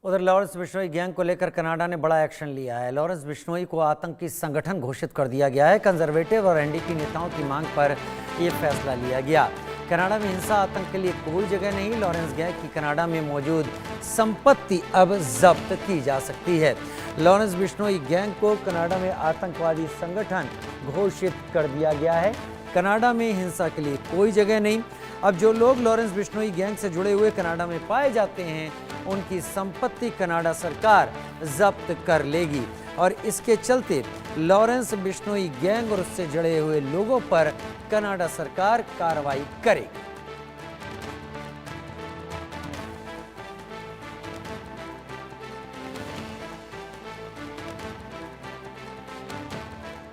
उधर Lawrence Bishnoi gang को लेकर कनाडा ने बड़ा एक्शन लिया है। लॉरेंस बिश्नोई को आतंकी संगठन घोषित कर दिया गया है। कंजर्वेटिव और एनडीपी नेताओं की मांग पर यह फैसला लिया गया। कनाडा में हिंसा आतंक के लिए कोई जगह नहीं। लॉरेंस गैंग की कनाडा में मौजूद संपत्ति अब जब्त की जा सकती है। लॉरेंस बिश्नोई गैंग को कनाडा में आतंकवादी संगठन घोषित कर दिया गया है। कनाडा में हिंसा के लिए कोई जगह नहीं। अब जो लोग लॉरेंस बिश्नोई गैंग से जुड़े हुए कनाडा में पाए जाते हैं, उनकी संपत्ति कनाडा सरकार जब्त कर लेगी और इसके चलते लॉरेंस बिश्नोई गैंग और उससे जुड़े हुए लोगों पर कनाडा सरकार कार्रवाई करेगी।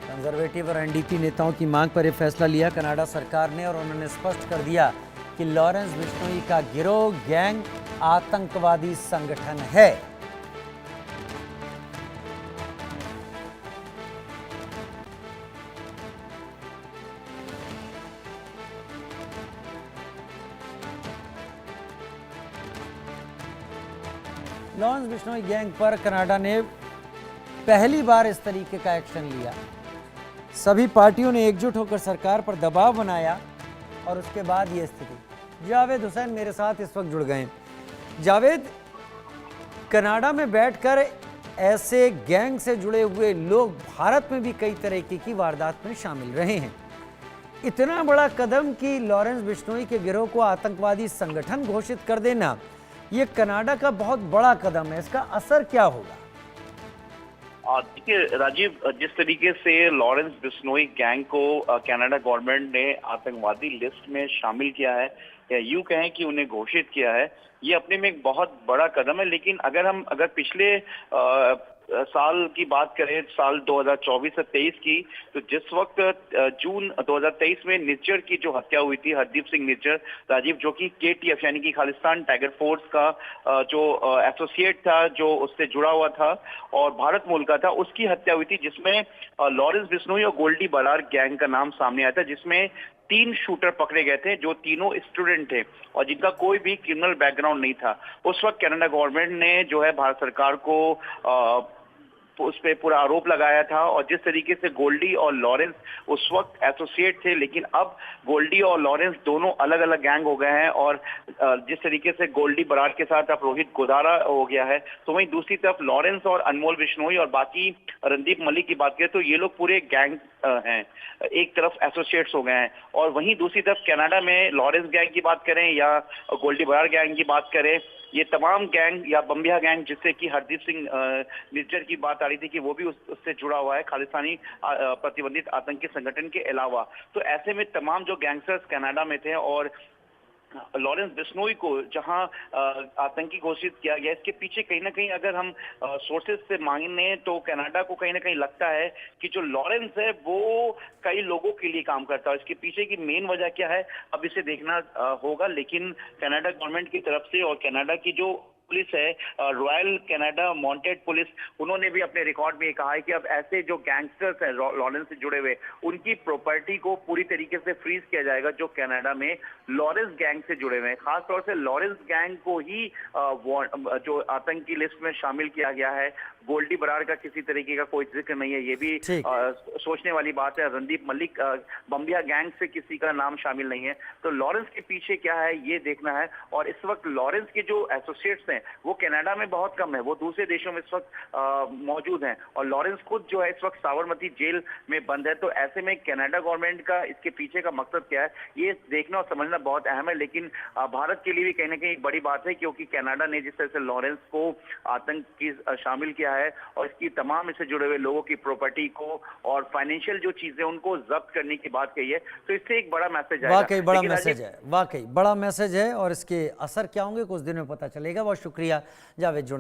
कंजर्वेटिव और एनडीपी नेताओं की मांग पर यह फैसला लिया कनाडा सरकार ने और उन्होंने स्पष्ट कर दिया कि लॉरेंस बिश्नोई का गिरोह गैंग आतंकवादी संगठन है। लॉरेंस बिश्नोई गैंग पर कनाडा ने पहली बार इस तरीके का एक्शन लिया। सभी पार्टियों ने एकजुट होकर सरकार पर दबाव बनाया और उसके बाद ये स्थिति। जावेद हुसैन मेरे साथ इस वक्त जुड़ गए। जावेद, कनाडा में बैठकर ऐसे गैंग से जुड़े हुए लोग भारत में भी कई तरीके की वारदात में शामिल रहे हैं। इतना बड़ा कदम कि लॉरेंस बिश्नोई के गिरोह को आतंकवादी संगठन घोषित कर देना, यह कनाडा का बहुत बड़ा कदम है। इसका असर क्या होगा? देखिए राजीव, जिस तरीके से लॉरेंस बिश्नोई गैंग को कनाडा गवर्नमेंट ने आतंकवादी लिस्ट में शामिल किया है या यूं कहें कि उन्हें घोषित किया है, ये अपने में एक बहुत बड़ा कदम है। लेकिन अगर पिछले साल की बात करें, साल 2024 से 23 की, तो जिस वक्त जून 2023 में निज्जर की जो हत्या हुई थी, हरदीप सिंह निज्जर राजीव, जो कि केटीएफ यानी कि खालिस्तान टाइगर फोर्स का जो एसोसिएट था, जो उससे जुड़ा हुआ था और भारत मूल का था, उसकी हत्या हुई थी, जिसमें लॉरेंस बिश्नोई और गोल्डी बरार गैंग का नाम सामने आया था, जिसमें 3 शूटर पकड़े गए थे जो तीनों स्टूडेंट थे और जिनका कोई भी क्रिमिनल बैकग्राउंड नहीं था। उस वक्त कनाडा गवर्नमेंट ने जो है भारत सरकार को उस पर पूरा आरोप लगाया था और जिस तरीके से गोल्डी और लॉरेंस उस वक्त एसोसिएट थे, लेकिन अब गोल्डी और लॉरेंस दोनों अलग अलग गैंग हो गए हैं और जिस तरीके से गोल्डी बरार के साथ अब रोहित गोदारा हो गया है, तो वहीं दूसरी तरफ लॉरेंस और अनमोल बिश्नोई और बाकी रणदीप मलिक की बात करें तो ये लोग पूरे गैंग हैं, एक तरफ एसोसिएट्स हो गए हैं। और वहीं दूसरी तरफ कनाडा में लॉरेंस गैंग की बात करें या गोल्डी बरार गैंग की बात करें, ये तमाम गैंग या बम्बिया गैंग, जिससे कि हरदीप सिंह निज्जर की बात आ रही थी कि वो भी उससे जुड़ा हुआ है, खालिस्तानी प्रतिबंधित आतंकी संगठन के अलावा, तो ऐसे में तमाम जो गैंगस्टर्स कनाडा में थे और लॉरेंस बिश्नोई को जहां आतंकी घोषित किया गया, इसके पीछे कहीं ना कहीं अगर हम सोर्सेज से मांगने तो कनाडा को कहीं ना कहीं लगता है कि जो लॉरेंस है वो कई लोगों के लिए काम करता है। इसके पीछे की मेन वजह क्या है, अब इसे देखना होगा। लेकिन कनाडा गवर्नमेंट की तरफ से और कनाडा की जो पुलिस है, रॉयल कनाडा माउंटेड पुलिस, उन्होंने भी अपने रिकॉर्ड में कहा है कि अब ऐसे जो गैंगस्टर्स हैं लॉरेंस से जुड़े हुए, उनकी प्रॉपर्टी को पूरी तरीके से फ्रीज किया जाएगा जो कनाडा में लॉरेंस गैंग से जुड़े हुए हैं। खासतौर से लॉरेंस गैंग को ही जो आतंकी लिस्ट में शामिल किया गया है। गोल्डी बरार का किसी तरीके का कोई जिक्र नहीं है, ये भी सोचने वाली बात है। रणदीप मलिक बम्बिया गैंग से किसी का नाम शामिल नहीं है। तो लॉरेंस के पीछे क्या है ये देखना है। और इस वक्त लॉरेंस के जो एसोसिएट्स हैं वो कनाडा में बहुत कम है, वो दूसरे देशों में इस वक्त मौजूद हैं और लॉरेंस खुद जो है इस वक्त साबरमती जेल में बंद है। तो ऐसे में कनाडा गवर्नमेंट का इसके पीछे का मकसद क्या है, ये देखना और समझना बहुत अहम है। लेकिन भारत के लिए भी कहीं ना कहीं एक बड़ी बात है, क्योंकि कनाडा ने जिस तरह से लॉरेंस को आतंक की शामिल किया है और इसकी तमाम इससे जुड़े हुए लोगों की प्रॉपर्टी को और फाइनेंशियल जो चीजें उनको जब्त करने की बात कही है, तो इससे एक बड़ा मैसेज आएगा। वाकई बड़ा मैसेज है, वाकई बड़ा मैसेज है और इसके असर क्या होंगे कुछ दिन में पता चलेगा। बहुत शुक्रिया जावेद जुड़ने